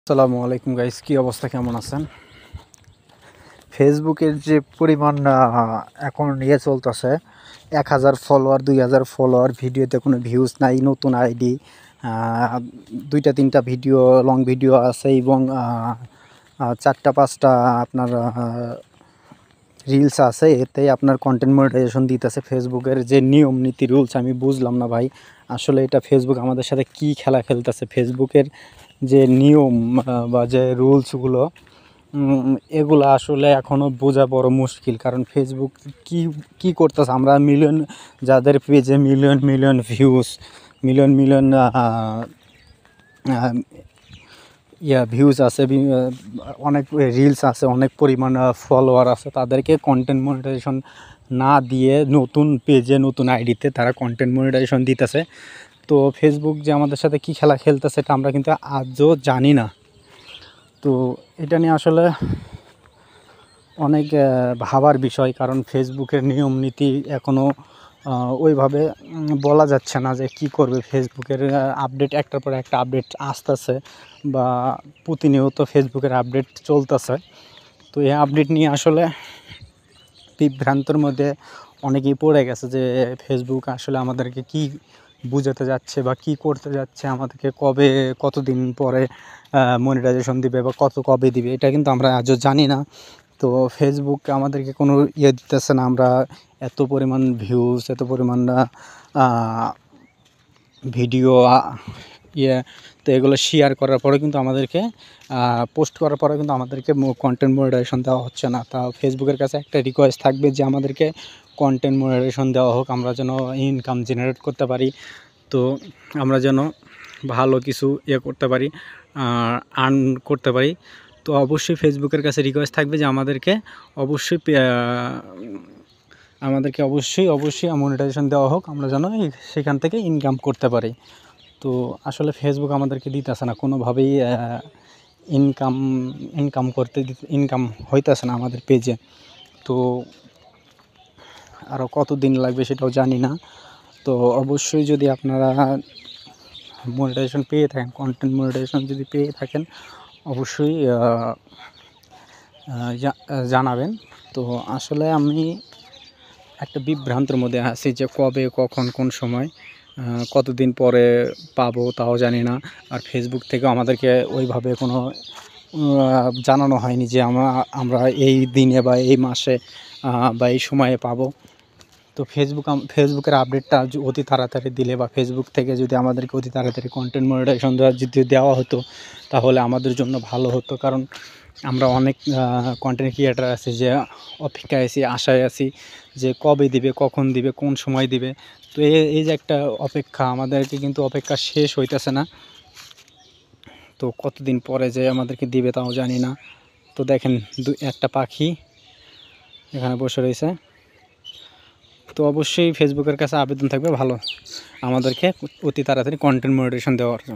আসসালামু আলাইকুম গাইস, কি অবস্থা, কেমন আছেন? ফেসবুকের যে পরিমাণ এখন চলতেছে 1000 ফলোয়ার, 2000 ফলোয়ার, ভিডিওতে কোনো ভিউজ নাই, নতুন আইডি, দুইটা তিনটা ভিডিও, লং ভিডিও আছে এবং 4টা 5টা আপনার রিলস আছে। এতে আপনার কন্টেন্ট মনিটাইজেশন দিতেছে। ফেসবুকের যে নিয়ম নীতি রুলস আমি বুঝলাম না ভাই, আসলে এটা ফেসবুক আমাদের সাথে কি খেলা খেলতেছে। ফেসবুকের যে নিয়ম বা যে রুলসগুলো এগুলো আসলে এখনও বোঝা বড় মুশকিল। কারণ ফেসবুক কি কি করতেছে, আমরা মিলিয়ন, যাদের পেজে million million views, million million views আছে, অনেক রিলস আছে, অনেক পরিমাণ ফলোয়ার আছে, তাদেরকে কন্টেন্ট মনিটাইজেশন না দিয়ে নতুন পেজে নতুন আইডিতে তারা কন্টেন্ট মনিটাইজেশন দিতেছে। তো ফেসবুক যে আমাদের সাথে কি খেলা খেলতেছে এটা আমরা কিন্তু আজও জানি না। তো এটা নিয়ে আসলে অনেক ভাবার বিষয়। কারণ ফেসবুকের নিয়ম নীতি এখনও ওইভাবে বলা যাচ্ছে না যে কী করবে। ফেসবুকের আপডেট একটার পর একটা আপডেট আসতেছে বা প্রতিনিয়ত ফেসবুকের আপডেট চলতেছে। তো এই আপডেট নিয়ে আসলে বিভ্রান্তর মধ্যে অনেকেই পড়ে গেছে যে ফেসবুক আসলে আমাদেরকে কি বুঝাতে যাচ্ছে বা কি করতে যাচ্ছে, আমাদেরকে কবে কতদিন পরে মনিটাইজেশন দিবে বা কবে দিবে, এটা কিন্তু আমরা আজও জানি না। তো ফেসবুক আমাদেরকে কোনো দিতেছে না। আমরা এত পরিমাণ ভিউজ, এত পরিমাণ ভিডিও তো এগুলো শেয়ার করার পরে কিন্তু আমাদেরকে পোস্ট করার পরে কিন্তু আমাদেরকে কন্টেন্ট মনিটাইজেশন দেওয়া হচ্ছে না। তা ফেসবুকের কাছে একটা রিকোয়েস্ট থাকবে যে আমাদেরকে কন্টেন্ট মনিটাইজেশন দেওয়া হোক, আমরা যেন ইনকাম জেনারেট করতে পারি। তো আমরা যেন ভালো কিছু করতে পারি, আর্ন করতে পারি। তো অবশ্যই ফেসবুকের কাছে রিকোয়েস্ট থাকবে যে আমাদেরকে অবশ্যই মনিটাইজেশন দেওয়া হোক, আমরা যেন সেখান থেকে ইনকাম করতে পারি। তো আসলে ফেসবুক আমাদেরকে দিতেছে না কোনোভাবেই, ইনকাম হইতেছে না আমাদের পেজে। তো আরও কতদিন লাগবে সেটাও জানি না। তো অবশ্যই যদি আপনারা মনিটাইজেশন পেয়ে থাকেন, কন্টেন্ট মনিটাইজেশন যদি পেয়ে থাকেন, অবশ্যই জানাবেন। তো আসলে আমি একটা বিভ্রান্তের মধ্যে আছি যে কবে, কখন, কোন সময়, কতদিন পরে পাবো তাও জানি না। আর ফেসবুক থেকেও আমাদেরকে ওইভাবে কোনো জানানো হয়নি যে আমরা এই দিনে বা এই মাসে বা এই সময়ে পাবো। তো ফেসবুকের আপডেটটা অতি তাড়াতাড়ি দিলে বা ফেসবুক থেকে যদি আমাদেরকে অতি তাড়াতাড়ি কন্টেন্ট মনিটাইজেশন যদি দেওয়া হতো তাহলে আমাদের জন্য ভালো হতো। কারণ আমরা অনেক কন্টেন্ট ক্রিয়েটার আছি যে অপেক্ষায় আছি, আশায় আছি যে কবে দিবে, কখন দিবে, কোন সময় দিবে। তো এই যে একটা অপেক্ষা, আমাদেরকে কিন্তু অপেক্ষা শেষ হইতেছে না। তো কতদিন পরে যে আমাদেরকে দিবে তাও জানি না। তো দেখেন একটা পাখি এখানে বসে রয়েছে। তো অবশ্যই ফেসবুকের কাছে আবেদন থাকবে ভালো আমাদেরকে অতি তাড়াতাড়ি কন্টেন্ট মনিটাইজেশন দেওয়ার জন্য।